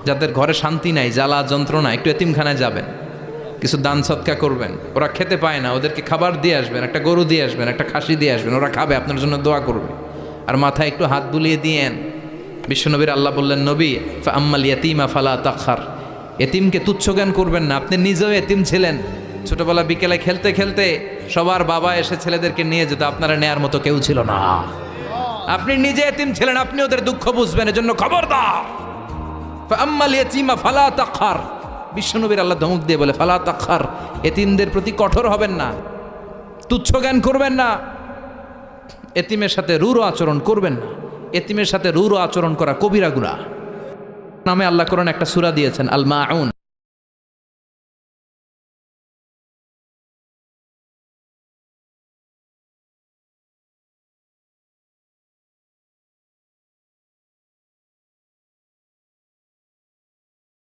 যাদের ঘরে শান্তি নাই, জ্বালা যন্ত্রণা, একটু এতিমখানায় যাবেন, কিছু দান সৎকা করবেন। ওরা খেতে পায় না, ওদেরকে খাবার দিয়ে আসবেন, একটা গরু দিয়ে আসবেন, একটা খাসি দিয়ে আসবেন, ওরা খাবে, আপনার জন্য দোয়া করবে। আর মাথায় একটু হাত বুলিয়ে দিয়েন। বিশ্বনবীর আল্লাহ বললেন, নবী আম্মাল ইয়াতিমা ফালা তাখার, এতিমকে তুচ্ছ জ্ঞান করবেন না। আপনি নিজেও এতিম ছিলেন, ছোটবেলা বিকেলে খেলতে খেলতে সবার বাবা এসে ছেলেদেরকে নিয়ে যেত, আপনারা নেয়ার মতো কেউ ছিল না। আপনি নিজে এতিম ছিলেন, আপনি ওদের দুঃখ বুঝবেন, এজন্য খবরদার আম্মাল ইয়াতিমা ফালা তাখার। বিশ্বনবীর আল্লাহ ধমক দিয়ে বলে, ফালা তাখার, এতিমদের প্রতি কঠোর হবেন না, তুচ্ছ জ্ঞান করবেন না, এতিমের সাথে রূঢ় আচরণ করবেন না। এতিমের সাথে রূঢ় আচরণ করা কবিরা গুনাহ। নামে আল্লাহ কোরআন একটা সূরা দিয়েছেন, আল মাউন।